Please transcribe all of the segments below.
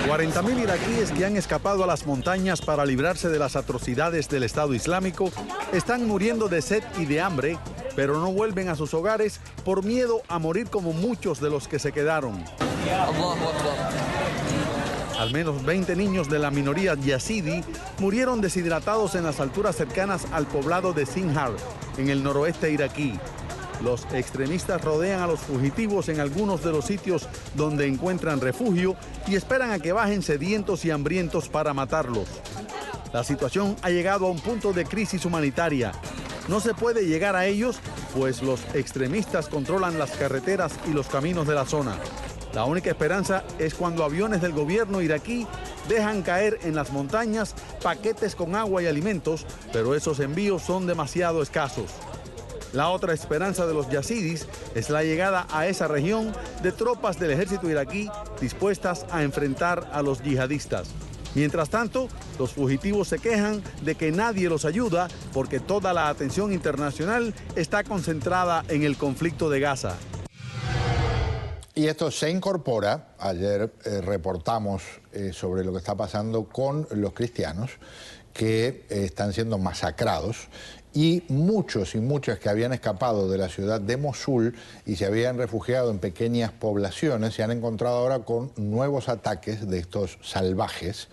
40.000 iraquíes que han escapado a las montañas para librarse de las atrocidades del Estado Islámico están muriendo de sed y de hambre, pero no vuelven a sus hogares por miedo a morir como muchos de los que se quedaron. Al menos 20 niños de la minoría yazidi murieron deshidratados en las alturas cercanas al poblado de Sinjar, en el noroeste iraquí. Los extremistas rodean a los fugitivos en algunos de los sitios donde encuentran refugio y esperan a que bajen sedientos y hambrientos para matarlos. La situación ha llegado a un punto de crisis humanitaria. No se puede llegar a ellos, pues los extremistas controlan las carreteras y los caminos de la zona. La única esperanza es cuando aviones del gobierno iraquí dejan caer en las montañas paquetes con agua y alimentos, pero esos envíos son demasiado escasos. La otra esperanza de los yazidis es la llegada a esa región de tropas del ejército iraquí dispuestas a enfrentar a los yihadistas. Mientras tanto, los fugitivos se quejan de que nadie los ayuda porque toda la atención internacional está concentrada en el conflicto de Gaza. Y esto se incorpora, ayer reportamos sobre lo que está pasando con los cristianos que están siendo masacrados, y muchos y muchas que habían escapado de la ciudad de Mosul y se habían refugiado en pequeñas poblaciones se han encontrado ahora con nuevos ataques de estos salvajes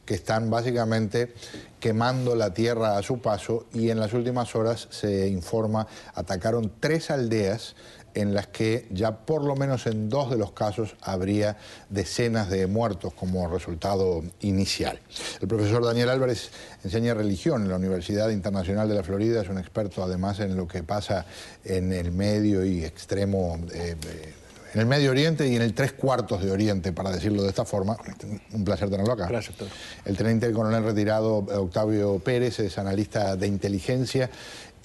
que están básicamente quemando la tierra a su paso, y en las últimas horas se informa atacaron 3 aldeas en las que ya por lo menos en 2 de los casos habría decenas de muertos como resultado inicial. El profesor Daniel Álvarez enseña religión en la Universidad Internacional de la Florida, es un experto además en lo que pasa en el medio y extremo, en el Medio Oriente y en el 3/4 de Oriente, para decirlo de esta forma. Un placer tenerlo acá. Gracias, doctor. El teniente coronel retirado Octavio Pérez es analista de inteligencia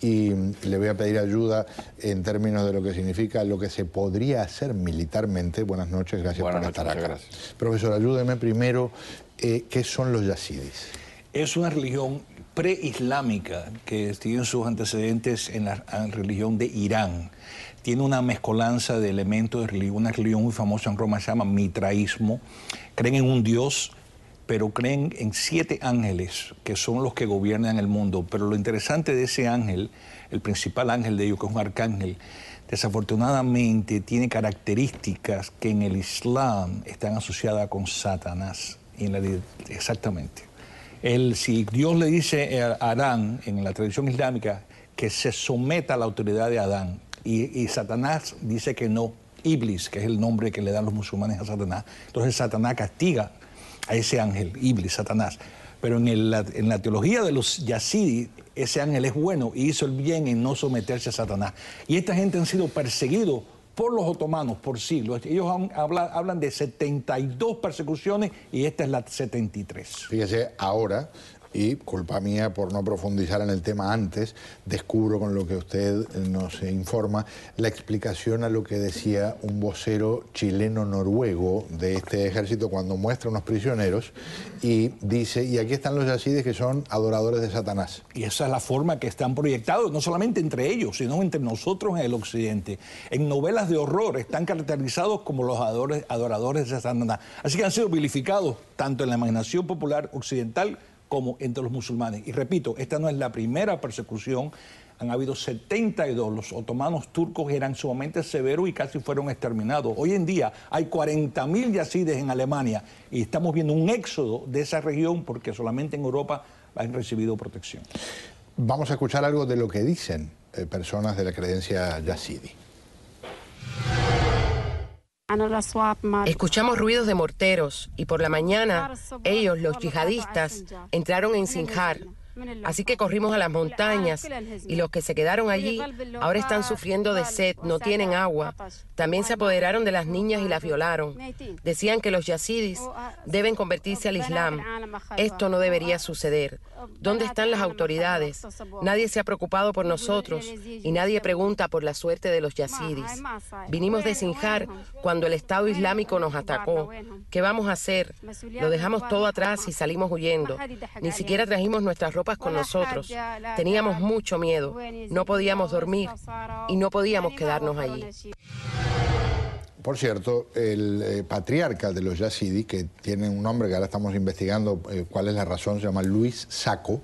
y le voy a pedir ayuda en términos de lo que significa lo que se podría hacer militarmente. Buenas noches, gracias por estar acá. Gracias. Profesor, ayúdeme primero, ¿qué son los yazidis? Es una religión preislámica que tiene sus antecedentes en la religión de Irán. Tiene una mezcolanza de elementos de religión, una religión muy famosa en Roma se llama mitraísmo. Creen en un dios, pero creen en 7 ángeles que son los que gobiernan el mundo. Pero lo interesante de ese ángel, el principal ángel de ellos, que es un arcángel, desafortunadamente tiene características que en el Islam están asociadas con Satanás. Exactamente. Si Dios le dice a Adán, en la tradición islámica, que se someta a la autoridad de Adán, y Satanás dice que no, Iblis, que es el nombre que le dan los musulmanes a Satanás, entonces Satanás castiga a ese ángel, Iblis, Satanás. Pero en la teología de los yazidis, ese ángel es bueno y hizo el bien en no someterse a Satanás. Y esta gente han sido perseguidos por los otomanos por siglos. Ellos hablan de 72 persecuciones y esta es la 73. Fíjese, ahora, y culpa mía por no profundizar en el tema antes, descubro con lo que usted nos informa la explicación a lo que decía un vocero chileno-noruego de este ejército cuando muestra unos prisioneros y dice, y aquí están los yazidis que son adoradores de Satanás. Y esa es la forma que están proyectados, no solamente entre ellos, sino entre nosotros en el occidente. En novelas de horror están caracterizados como los adoradores de Satanás. Así que han sido vilificados tanto en la imaginación popular occidental como entre los musulmanes. Y repito, esta no es la primera persecución, han habido 72. Los otomanos turcos eran sumamente severos y casi fueron exterminados. Hoy en día hay 40.000 yazidis en Alemania y estamos viendo un éxodo de esa región porque solamente en Europa han recibido protección. Vamos a escuchar algo de lo que dicen personas de la creencia yazidi. Escuchamos ruidos de morteros y por la mañana ellos, los yihadistas, entraron en Sinjar. Así que corrimos a las montañas y los que se quedaron allí ahora están sufriendo de sed, no tienen agua. También se apoderaron de las niñas y las violaron. Decían que los yazidis deben convertirse al Islam. Esto no debería suceder. ¿Dónde están las autoridades? Nadie se ha preocupado por nosotros y nadie pregunta por la suerte de los yazidis. Vinimos de Sinjar cuando el Estado Islámico nos atacó. ¿Qué vamos a hacer? Lo dejamos todo atrás y salimos huyendo. Ni siquiera trajimos nuestras ropas con nosotros. Teníamos mucho miedo. No podíamos dormir y no podíamos quedarnos allí. Por cierto, el patriarca de los yazidis, que tiene un nombre que ahora estamos investigando cuál es la razón, se llama Luis Sacco,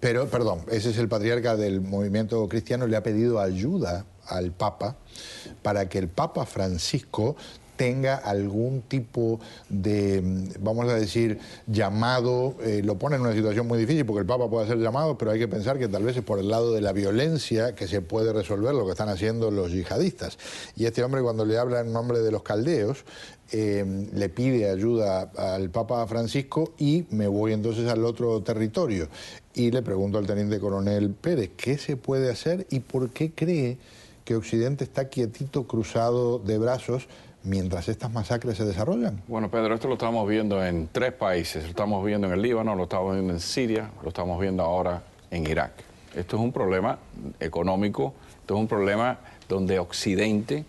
pero, perdón, ese es el patriarca del movimiento cristiano, le ha pedido ayuda al Papa para que el Papa Francisco tenga algún tipo de, vamos a decir, llamado. Lo pone en una situación muy difícil porque el Papa puede hacer llamados, pero hay que pensar que tal vez es por el lado de la violencia que se puede resolver lo que están haciendo los yihadistas. Y este hombre, cuando le habla en nombre de los caldeos, le pide ayuda al Papa Francisco, y me voy entonces al otro territorio y le pregunto al teniente coronel Pérez qué se puede hacer y por qué cree que Occidente está quietito, cruzado de brazos, mientras estas masacres se desarrollan. Bueno, Pedro, esto lo estamos viendo en 3 países. Lo estamos viendo en el Líbano, lo estamos viendo en Siria, lo estamos viendo ahora en Irak. Esto es un problema económico, esto es un problema donde Occidente,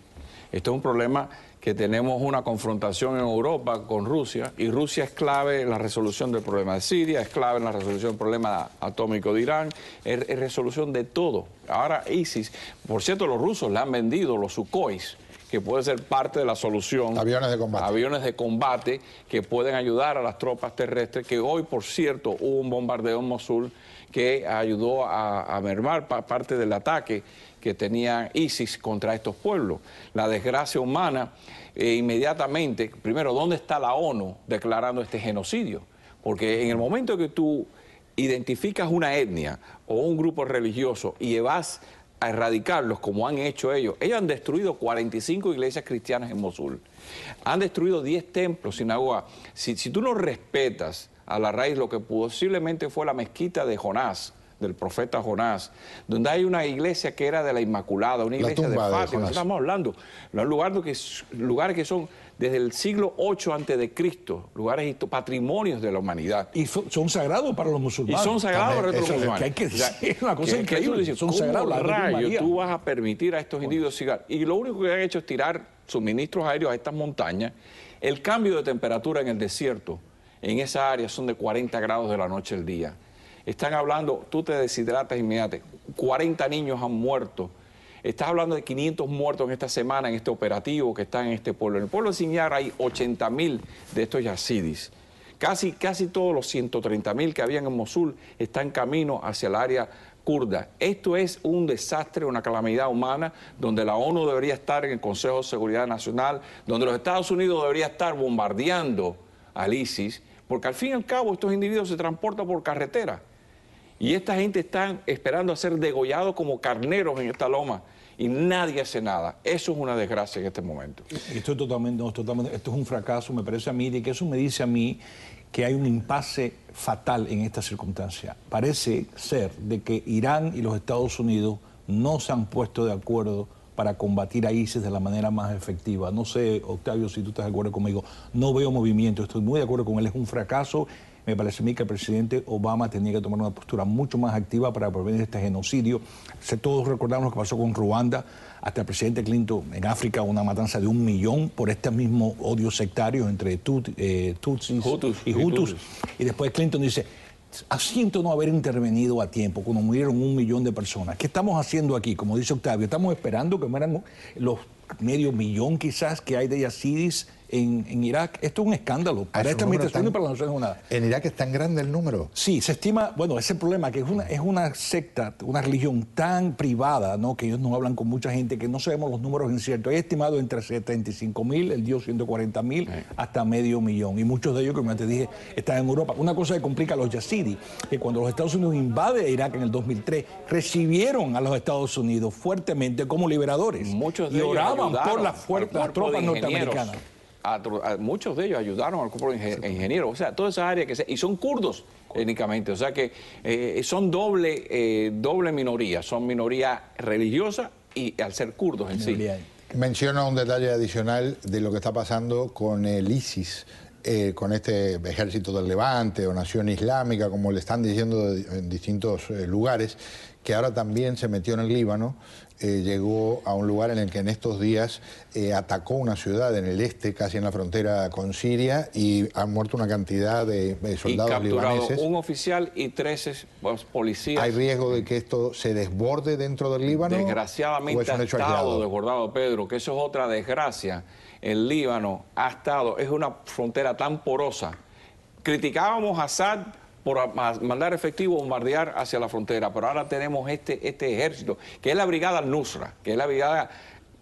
esto es un problema que tenemos una confrontación en Europa con Rusia, y Rusia es clave en la resolución del problema de Siria, es clave en la resolución del problema atómico de Irán, es resolución de todo. Ahora ISIS, por cierto, los rusos le han vendido los Sukhois, que puede ser parte de la solución. Aviones de combate. Aviones de combate que pueden ayudar a las tropas terrestres, que hoy, por cierto, hubo un bombardeo en Mosul que ayudó a mermar parte del ataque que tenía ISIS contra estos pueblos. La desgracia humana, inmediatamente, primero, ¿dónde está la ONU declarando este genocidio? Porque en el momento que tú identificas una etnia o un grupo religioso y vas a erradicarlos como han hecho ellos. Ellos han destruido 45 iglesias cristianas en Mosul. Han destruido 10 templos, sinagogas. Si tú no respetas a la raíz lo que posiblemente fue la mezquita de Jonás, del profeta Jonás, donde hay una iglesia que era de la Inmaculada, una iglesia de Fátima. Estamos hablando de lugares que son desde el siglo VIII a.C., lugares patrimonios de la humanidad. Y son sagrados para los musulmanes. Y son sagrados para los musulmanes. Que hay que decir, es una cosa increíble. Dices, son sagrados. Rayos, tú vas a permitir a estos individuos sigar. Y lo único que han hecho es tirar suministros aéreos a estas montañas. El cambio de temperatura en el desierto, en esa área, son de 40 grados de la noche al día. Están hablando, tú te deshidratas inmediatamente. 40 niños han muerto. Estás hablando de 500 muertos en esta semana en este operativo que está en este pueblo. En el pueblo de Sinjar hay 80.000 de estos yazidis. Casi todos los 130.000 que habían en Mosul están en camino hacia el área kurda. Esto es un desastre, una calamidad humana, donde la ONU debería estar en el Consejo de Seguridad Nacional, donde los Estados Unidos deberían estar bombardeando al ISIS, porque al fin y al cabo estos individuos se transportan por carretera. Y esta gente está esperando a ser degollados como carneros en esta loma y nadie hace nada. Eso es una desgracia en este momento. Esto es un fracaso, me parece a mí, de que eso me dice a mí que hay un impasse fatal en esta circunstancia. Parece ser de que Irán y los Estados Unidos no se han puesto de acuerdo para combatir a ISIS de la manera más efectiva. No sé, Octavio, si tú estás de acuerdo conmigo. No veo movimiento, estoy muy de acuerdo con él, es un fracaso. Me parece a mí que el presidente Obama tenía que tomar una postura mucho más activa para prevenir este genocidio. Todos recordamos lo que pasó con Ruanda, hasta el presidente Clinton en África, una matanza de 1 millón por este mismo odio sectario entre Tutsis y Hutus. Y después Clinton dice, siento no haber intervenido a tiempo cuando murieron 1 millón de personas. ¿Qué estamos haciendo aquí? Como dice Octavio, estamos esperando que mueran los medio millón quizás que hay de yazidis en Irak. Esto es un escándalo para esta administración y para las Naciones Unidas. ¿En Irak es tan grande el número? Sí, se estima, bueno, ese problema que es una secta, una religión tan privada, ¿no? Que ellos no hablan con mucha gente, que no sabemos los números inciertos. Hay estimado entre 75.000, el Dios 140.000, hasta medio millón. Y muchos de ellos, como te dije, están en Europa. Una cosa que complica a los yazidis, que cuando los Estados Unidos invaden Irak en el 2003, recibieron a los Estados Unidos fuertemente como liberadores. Muchos de y ellos oraban ayudaron por las tropas norteamericanas. Muchos de ellos ayudaron al cuerpo de ingenieros, o sea, toda esa área y son kurdos étnicamente, o sea que son doble minoría, son minoría religiosa y al ser kurdos en sí. Menciona un detalle adicional de lo que está pasando con el ISIS, con este ejército del Levante o Nación Islámica, como le están diciendo en distintos lugares, que ahora también se metió en el Líbano, llegó a un lugar en el que en estos días atacó una ciudad en el este, casi en la frontera con Siria, y han muerto una cantidad de soldados libaneses. Un oficial y 13 policías. ¿Hay riesgo de que esto se desborde dentro del Líbano? Desgraciadamente ha estado desbordado, Pedro, que eso es otra desgracia. El Líbano ha estado, es una frontera tan porosa. Criticábamos a Assad por mandar efectivo bombardear hacia la frontera, pero ahora tenemos este ejército, que es la brigada Nusra, que es la brigada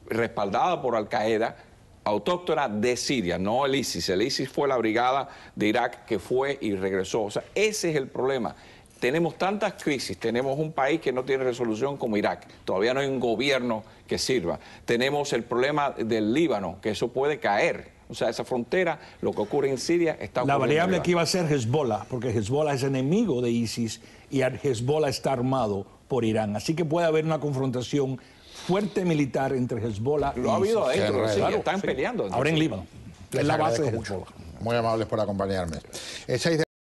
respaldada por Al-Qaeda, autóctona de Siria, no el ISIS. El ISIS fue la brigada de Irak que fue y regresó. O sea, ese es el problema. Tenemos tantas crisis, tenemos un país que no tiene resolución como Irak, todavía no hay un gobierno que sirva. Tenemos el problema del Líbano, que eso puede caer. O sea, esa frontera, lo que ocurre en Siria está ocurriendo. La variable aquí va a ser Hezbollah, porque Hezbollah es enemigo de ISIS y Hezbollah está armado por Irán. Así que puede haber una confrontación fuerte militar entre Hezbollah y ISIS. Lo ha habido adentro, sí, claro, están peleando. Ahora en Líbano. Es la base de Hezbollah. Muy amables por acompañarme.